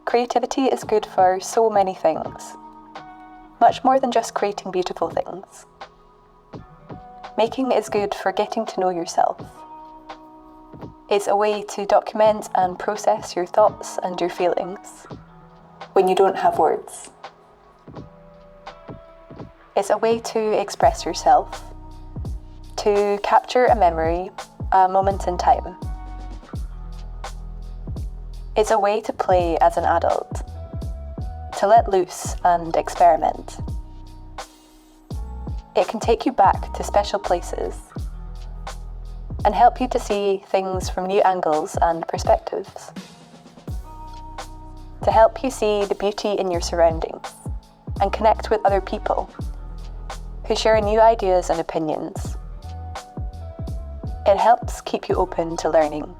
Creativity is good for so many things, much more than just creating beautiful things. Making is good for getting to know yourself. It's a way to document and process your thoughts and your feelings when you don't have words. It's a way to express yourself, to capture a memory, a moment in time. It's a way to play as an adult, to let loose and experiment. It can take you back to special places and help you to see things from new angles and perspectives. To help you see the beauty in your surroundings and connect with other people who share new ideas and opinions. It helps keep you open to learning,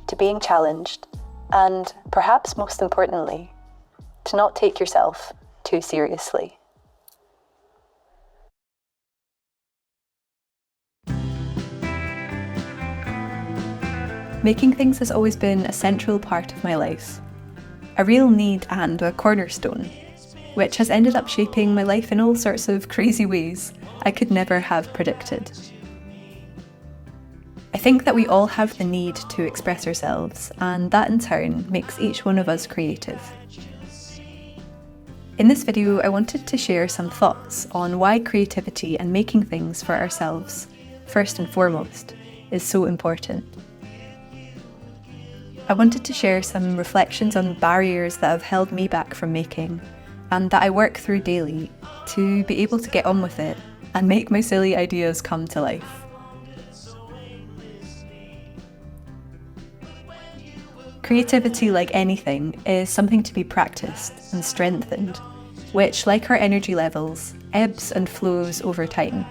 to being challenged, and perhaps most importantly, to not take yourself too seriously. Making things has always been a central part of my life, a real need and a cornerstone, which has ended up shaping my life in all sorts of crazy ways I could never have predicted. I think that we all have the need to express ourselves, and that in turn makes each one of us creative. In this video, I wanted to share some thoughts on why creativity and making things for ourselves, first and foremost, is so important. I wanted to share some reflections on barriers that have held me back from making, and that I work through daily to be able to get on with it and make my silly ideas come to life. Creativity, like anything, is something to be practiced and strengthened, which, like our energy levels, ebbs and flows over time.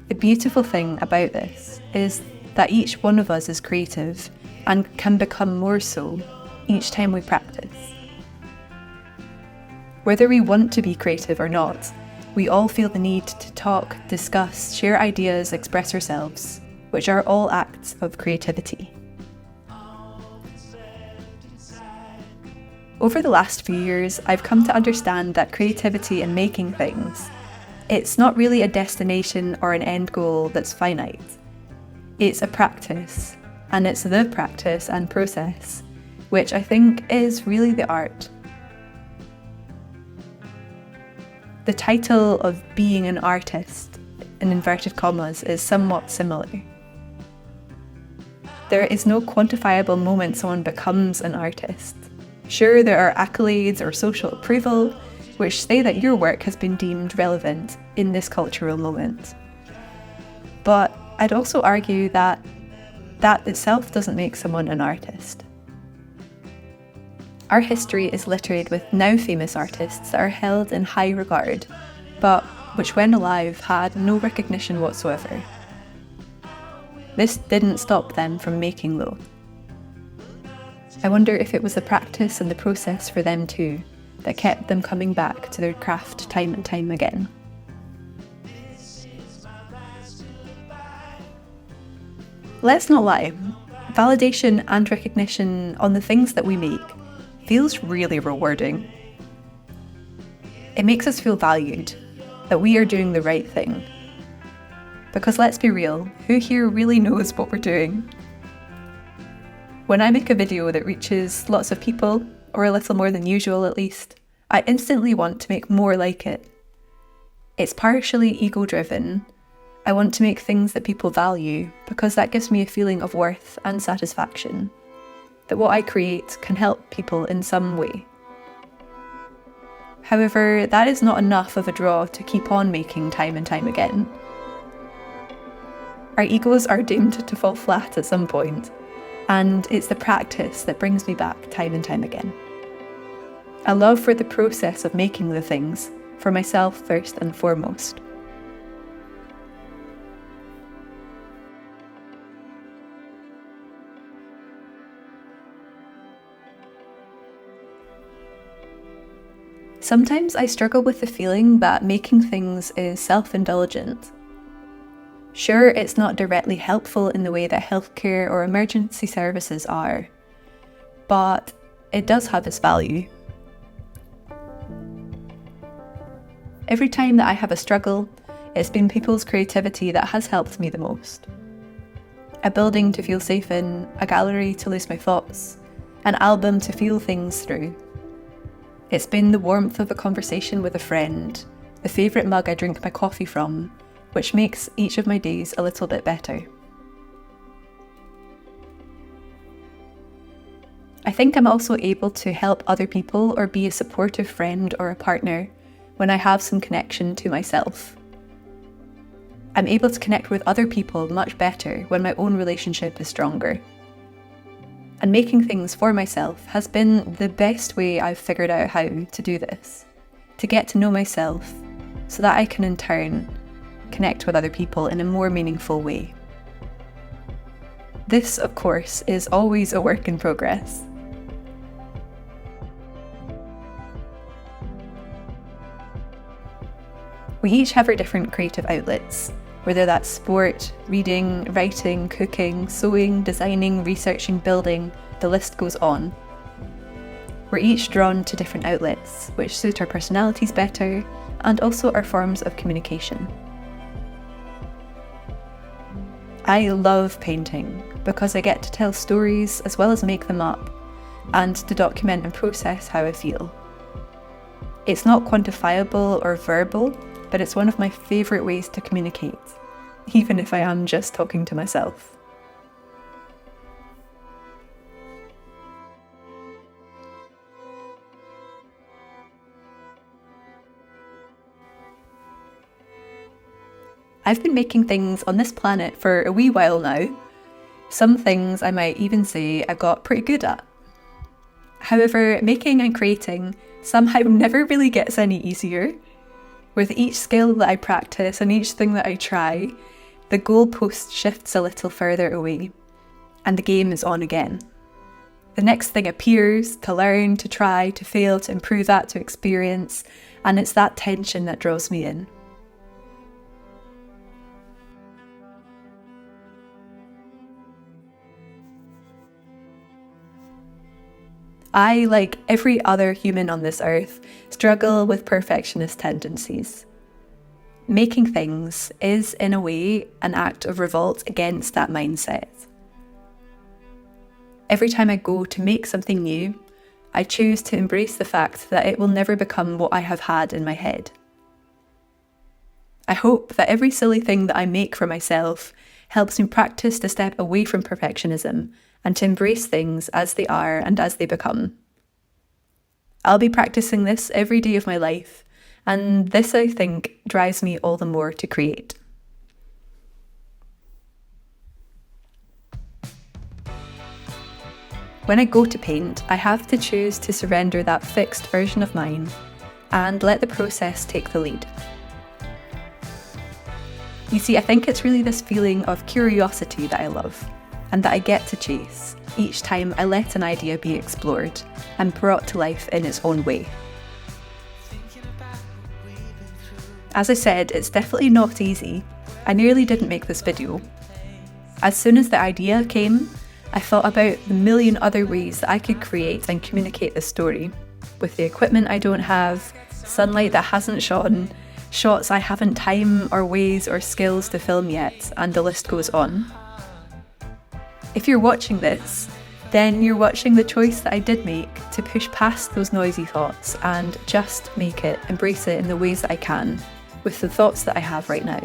The beautiful thing about this is that each one of us is creative and can become more so each time we practice. Whether we want to be creative or not, we all feel the need to talk, discuss, share ideas, express ourselves, which are all acts of creativity. Over the last few years, I've come to understand that creativity and making things, it's not really a destination or an end goal that's finite. It's a practice, and it's the practice and process, which I think is really the art. The title of being an artist, in inverted commas, is somewhat similar. There is no quantifiable moment someone becomes an artist. Sure, there are accolades or social approval, which say that your work has been deemed relevant in this cultural moment. But I'd also argue that that itself doesn't make someone an artist. Our history is littered with now famous artists that are held in high regard, but which when alive had no recognition whatsoever. This didn't stop them from making though. I wonder if it was the practice and the process for them too that kept them coming back to their craft time and time again. Let's not lie, validation and recognition on the things that we make feels really rewarding. It makes us feel valued, that we are doing the right thing. Because let's be real, who here really knows what we're doing? When I make a video that reaches lots of people, or a little more than usual at least, I instantly want to make more like it. It's partially ego-driven. I want to make things that people value because that gives me a feeling of worth and satisfaction, that what I create can help people in some way. However, that is not enough of a draw to keep on making time and time again. Our egos are doomed to fall flat at some point, and it's the practice that brings me back time and time again. A love for the process of making the things, for myself first and foremost. Sometimes I struggle with the feeling that making things is self-indulgent. Sure, it's not directly helpful in the way that healthcare or emergency services are, but it does have its value. Every time that I have a struggle, it's been people's creativity that has helped me the most. A building to feel safe in, a gallery to lose my thoughts, an album to feel things through. It's been the warmth of a conversation with a friend, the favourite mug I drink my coffee from, which makes each of my days a little bit better. I think I'm also able to help other people or be a supportive friend or a partner when I have some connection to myself. I'm able to connect with other people much better when my own relationship is stronger. And making things for myself has been the best way I've figured out how to do this, to get to know myself so that I can in turn connect with other people in a more meaningful way. This, of course, is always a work in progress. We each have our different creative outlets, whether that's sport, reading, writing, cooking, sewing, designing, researching, building, the list goes on. We're each drawn to different outlets, which suit our personalities better, and also our forms of communication. I love painting because I get to tell stories as well as make them up, and to document and process how I feel. It's not quantifiable or verbal, but it's one of my favourite ways to communicate, even if I am just talking to myself. I've been making things on this planet for a wee while now. Some things I might even say I got pretty good at. However, making and creating somehow never really gets any easier. With each skill that I practice and each thing that I try, the goalpost shifts a little further away, and the game is on again. The next thing appears, to learn, to try, to fail, to improve that, to experience, and it's that tension that draws me in. I, like every other human on this earth, struggle with perfectionist tendencies. Making things is, in a way, an act of revolt against that mindset. Every time I go to make something new, I choose to embrace the fact that it will never become what I have had in my head. I hope that every silly thing that I make for myself helps me practice to step away from perfectionism and to embrace things as they are and as they become. I'll be practicing this every day of my life, and this, I think, drives me all the more to create. When I go to paint, I have to choose to surrender that fixed version of mine and let the process take the lead. You see, I think it's really this feeling of curiosity that I love, and that I get to chase each time I let an idea be explored and brought to life in its own way. As I said, it's definitely not easy. I nearly didn't make this video. As soon as the idea came, I thought about the million other ways that I could create and communicate this story, with the equipment I don't have, sunlight that hasn't shone, shots I haven't time or ways or skills to film yet, and the list goes on. If you're watching this, then you're watching the choice that I did make to push past those noisy thoughts and just make it, embrace it in the ways that I can, with the thoughts that I have right now.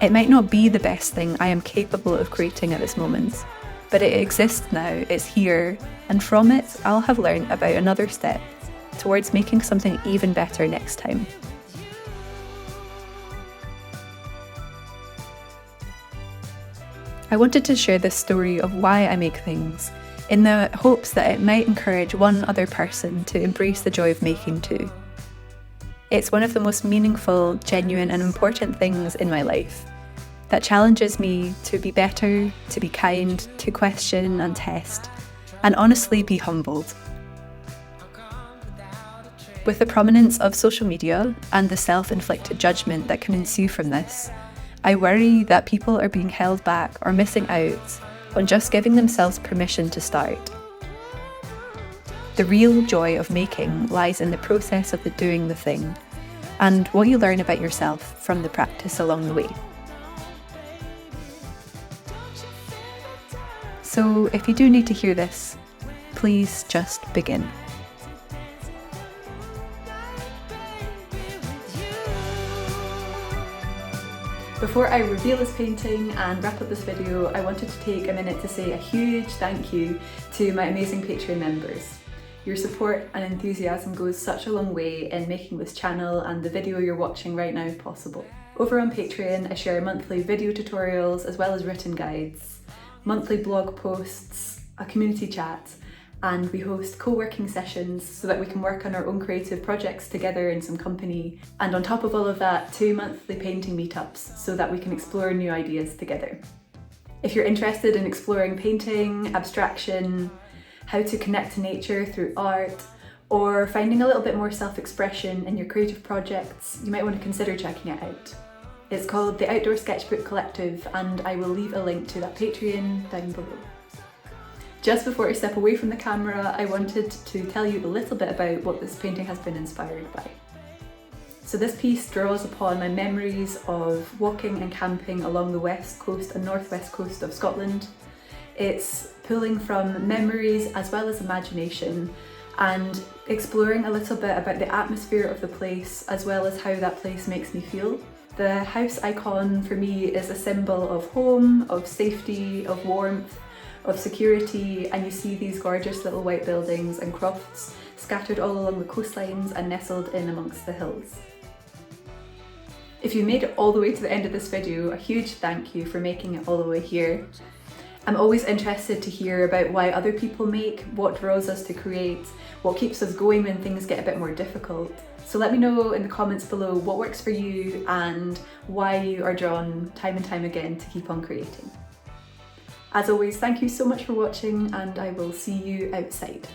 It might not be the best thing I am capable of creating at this moment, but it exists now, it's here, and from it I'll have learned about another step towards making something even better next time. I wanted to share this story of why I make things, in the hopes that it might encourage one other person to embrace the joy of making too. It's one of the most meaningful, genuine and important things in my life that challenges me to be better, to be kind, to question and test, and honestly be humbled. With the prominence of social media and the self-inflicted judgment that can ensue from this, I worry that people are being held back or missing out on just giving themselves permission to start. The real joy of making lies in the process of doing the thing, and what you learn about yourself from the practice along the way. So if you do need to hear this, please just begin. Before I reveal this painting and wrap up this video, I wanted to take a minute to say a huge thank you to my amazing Patreon members. Your support and enthusiasm goes such a long way in making this channel and the video you're watching right now possible. Over on Patreon, I share monthly video tutorials as well as written guides, monthly blog posts, a community chat, and we host co-working sessions so that we can work on our own creative projects together in some company. And on top of all of that, 2 monthly painting meetups so that we can explore new ideas together. If you're interested in exploring painting, abstraction, how to connect to nature through art, or finding a little bit more self-expression in your creative projects, you might want to consider checking it out. It's called the Outdoor Sketchbook Collective, and I will leave a link to that Patreon down below. Just before I step away from the camera, I wanted to tell you a little bit about what this painting has been inspired by. So this piece draws upon my memories of walking and camping along the west coast and northwest coast of Scotland. It's pulling from memories as well as imagination and exploring a little bit about the atmosphere of the place as well as how that place makes me feel. The house icon for me is a symbol of home, of safety, of warmth, of security, and you see these gorgeous little white buildings and crofts scattered all along the coastlines and nestled in amongst the hills. If you made it all the way to the end of this video, a huge thank you for making it all the way here. I'm always interested to hear about why other people make, what draws us to create, what keeps us going when things get a bit more difficult. So let me know in the comments below what works for you and why you are drawn time and time again to keep on creating. As always, thank you so much for watching, and I will see you outside.